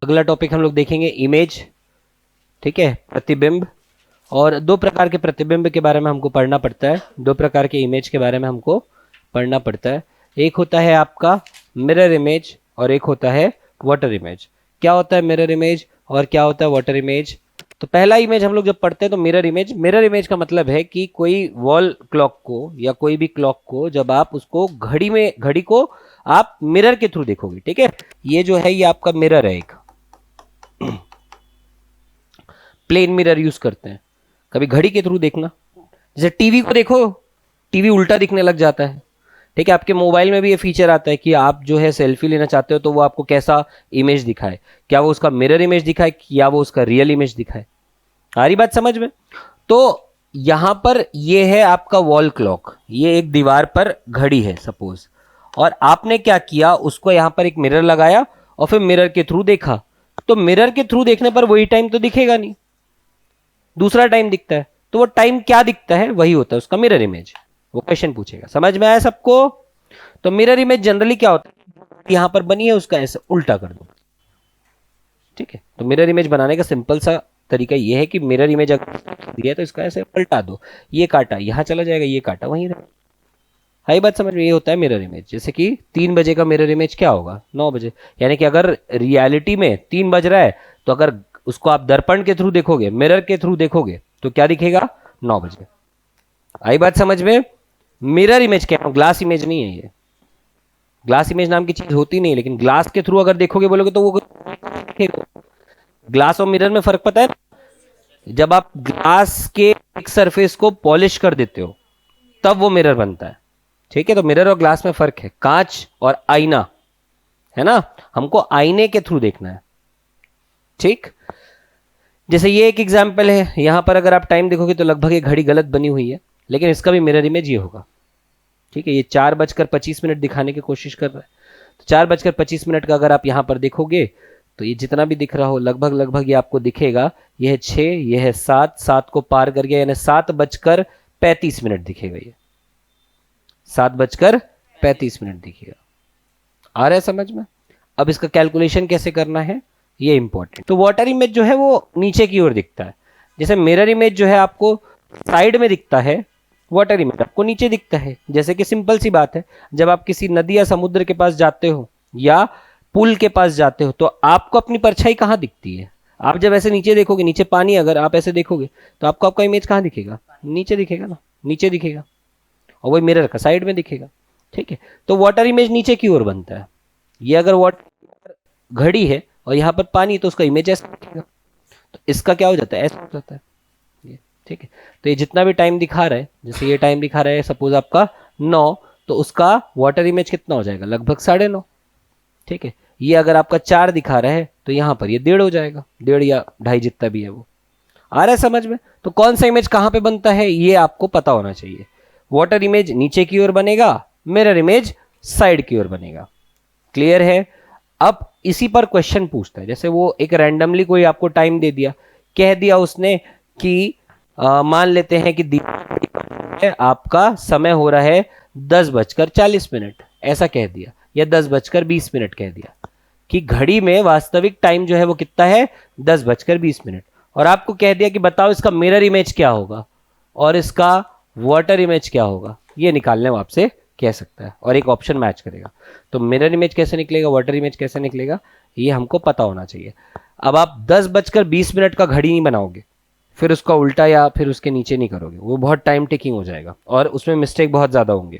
अगला टॉपिक हम लोग देखेंगे इमेज, ठीक है, प्रतिबिंब। और दो प्रकार के प्रतिबिंब के बारे में हमको पढ़ना पड़ता है, दो प्रकार के इमेज के बारे में हमको पढ़ना पड़ता है। एक होता है आपका मिरर इमेज और एक होता है वाटर इमेज। क्या होता है मिरर इमेज और क्या होता है वाटर इमेज? तो पहला इमेज हम लोग जब पढ़ते हैं तो मिरर इमेज, मिरर इमेज का मतलब है कि कोई वॉल क्लॉक को या कोई भी क्लॉक को जब आप उसको घड़ी को आप मिरर के थ्रू देखोगे, ठीक है। ये जो है ये आपका मिरर है, एक प्लेन मिरर यूज करते हैं। कभी घड़ी के थ्रू देखना, जैसे टीवी को देखो, टीवी उल्टा दिखने लग जाता है, ठीक है। आपके मोबाइल में भी ये फीचर आता है कि आप जो है सेल्फी लेना चाहते हो तो वो आपको कैसा इमेज दिखाए, क्या वो उसका मिरर इमेज दिखाए या वो उसका रियल इमेज दिखाए। आ रही बात समझ में? तो यहां पर ये है आपका वॉल क्लॉक, ये एक दीवार पर घड़ी है सपोज, और आपने क्या किया, उसको यहां पर एक मिरर लगाया और फिर मिरर के थ्रू देखा। तो मिरर के थ्रू देखने पर वही टाइम तो दिखेगा नहीं, दूसरा टाइम दिखता है। तो वो टाइम क्या दिखता है, वही होता है उसका मिरर इमेज। वो क्वेश्चन पूछेगा, समझ में आया सबको? तो मिरर इमेज जनरली क्या होता है, यहां पर बनी है उसका ऐसे उल्टा कर दो, ठीक है। तो मिरर इमेज बनाने का सिंपल सा तरीका ये है कि मिरर इमेज अगर दिया है तो इसका ऐसे पलटा दो, ये काटा यहां चला जाएगा, ये काटा वहीं रहेगा। हाई बात समझ में? ये होता है मिरर इमेज। जैसे कि 3 बजे का मिरर इमेज क्या होगा, 9 बजे, यानी कि अगर रियलिटी में 3 बज रहा है तो अगर उसको आप दर्पण के थ्रू देखोगे, मिरर के थ्रू देखोगे तो क्या दिखेगा, 9 बजे। आई बात समझ में? मिरर इमेज क्या है, ग्लास इमेज नहीं है ये। ग्लास इमेज नाम की चीज होती नहीं, लेकिन ग्लास के थ्रू अगर देखोगे बोलोगे तो वो दिखेगा। ग्लास और मिरर में फर्क पता है? जब आप ग्लास के एक सरफेस को पॉलिश कर देते हो तब वो मिरर बनता है, ठीक है। तो मिरर और ग्लास में फर्क है, कांच और आईना, है ना। हमको आईने के थ्रू देखना है, ठीक। जैसे ये एक एग्जांपल है, यहां पर अगर आप टाइम देखोगे तो लगभग ये घड़ी गलत बनी हुई है, लेकिन इसका भी मिरर इमेज ये होगा, ठीक है। ये 4:25 दिखाने की कोशिश कर रहा है, तो 4:25 का अगर आप यहां पर देखोगे तो ये जितना भी दिख रहा हो लगभग लगभग ये आपको दिखेगा, ये है 6, ये है 7, 7 को पार कर गया यानी 7:35 दिखेगा, ये 7:35 दिखेगा। आ रहा है समझ में? अब इसका कैलकुलेशन कैसे करना है ये इंपॉर्टेंट। तो वाटर इमेज जो है वो नीचे की ओर दिखता है, जैसे मिरर इमेज जो है आपको साइड में दिखता है, वाटर इमेज आपको नीचे दिखता है। जैसे कि सिंपल सी बात है, जब आप किसी नदी या समुद्र के पास जाते हो या पुल के पास जाते हो तो आपको अपनी परछाई कहाँ दिखती है? आप जब ऐसे नीचे देखोगे, नीचे पानी, अगर आप ऐसे देखोगे तो आपको आपका इमेज कहाँ दिखेगा, नीचे दिखेगा ना, नीचे दिखेगा, और वही मिरर का साइड में दिखेगा, ठीक है। तो वाटर इमेज नीचे की ओर बनता है। ये अगर वाटर घड़ी है और यहाँ पर पानी तो उसका इमेज ऐसा दिखेगा, तो इसका क्या हो जाता है, ऐसा हो जाता है ये, ठीक है। तो ये जितना भी टाइम दिखा रहा है, जैसे ये टाइम दिखा रहा है सपोज आपका 9, तो उसका वाटर इमेज कितना हो जाएगा, लगभग 9:30, ठीक है। ये अगर आपका 4 दिखा रहा है तो यहाँ पर ये 1:30 हो जाएगा, 1:30 या 2:30 जितना भी है वो। आ रहा है समझ में? तो कौन सा इमेज कहाँ पे बनता है ये आपको पता होना चाहिए। वाटर इमेज नीचे की ओर बनेगा, मिरर इमेज साइड की ओर बनेगा। क्लियर है? अब इसी पर क्वेश्चन पूछता है, जैसे वो एक रैंडमली कोई आपको टाइम दे दिया, कह दिया उसने कि मान लेते हैं कि आपका समय हो रहा है 10:40, ऐसा कह दिया, या 10:20 कह दिया कि घड़ी में वास्तविक टाइम जो है वो कितना है, 10:20, और आपको कह दिया कि बताओ इसका मिरर इमेज क्या होगा और इसका वाटर इमेज क्या होगा, ये निकालने में आपसे कह सकता है और एक ऑप्शन मैच करेगा। तो मिरर इमेज कैसे निकलेगा, वाटर इमेज कैसे निकलेगा, ये हमको पता होना चाहिए। अब आप 10:20 का घड़ी नहीं बनाओगे, फिर उसका उल्टा या फिर उसके नीचे नहीं करोगे, वो बहुत टाइम टेकिंग हो जाएगा और उसमें मिस्टेक बहुत ज़्यादा होंगे।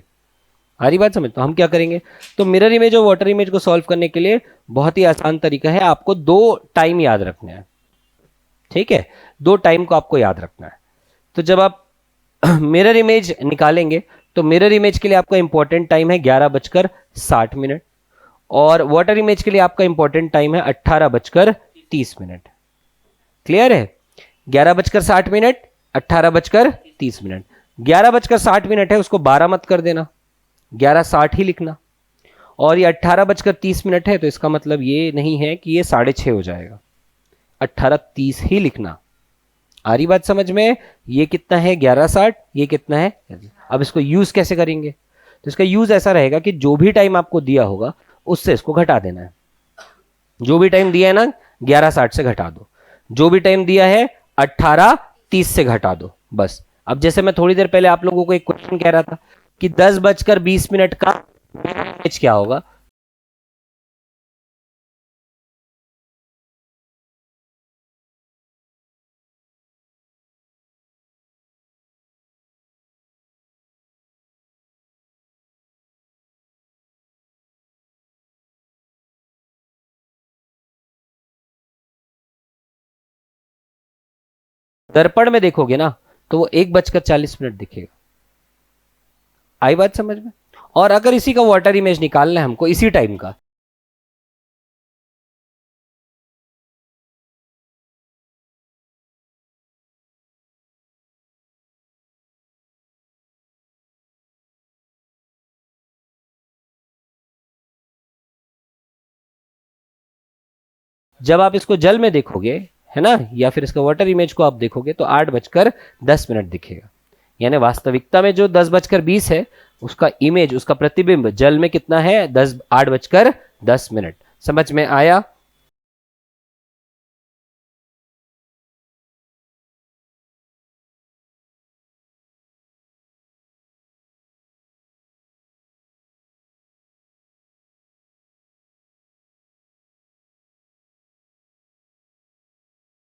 हमारी बात समझ? तो हम क्या करेंगे, तो मिरर इमेज और वाटर इमेज को सॉल्व करने के लिए बहुत ही आसान तरीका है, आपको 2 टाइम याद रखना है, ठीक है। 2 टाइम को आपको याद रखना है। तो जब आप मिरर इमेज निकालेंगे तो मिरर इमेज के लिए आपका इंपॉर्टेंट टाइम है 11:60 और वाटर इमेज के लिए आपका इंपॉर्टेंट टाइम है 18:30। क्लियर है? 11:60, 18:30। 11:60 है, उसको 12 मत कर देना, 11:60 ही लिखना। और ये 18:30 है तो इसका मतलब ये नहीं है कि ये 6:30 हो जाएगा, 18:30 ही लिखना। आ रही बात समझ में? ये कितना है 11:60, ये कितना है। अब इसको यूज कैसे करेंगे, तो इसका यूज ऐसा रहेगा कि जो भी टाइम आपको दिया होगा उससे इसको घटा देना है। जो भी टाइम दिया है ना, 11:60 से घटा दो, जो भी टाइम दिया है 18:30 से घटा दो बस। अब जैसे मैं थोड़ी देर पहले आप लोगों को एक क्वेश्चन कह रहा था कि 10:20 का इमेज क्या होगा, दर्पण में देखोगे ना तो वो 1:40 दिखेगा। आई बात समझ में? और अगर इसी का वाटर इमेज निकालना है हमको इसी टाइम का, जब आप इसको जल में देखोगे है ना, या फिर इसका वाटर इमेज को आप देखोगे तो 8:10 दिखेगा। यानी वास्तविकता में जो 10:20 है उसका इमेज, उसका प्रतिबिंब जल में कितना है, 8:10। समझ में आया?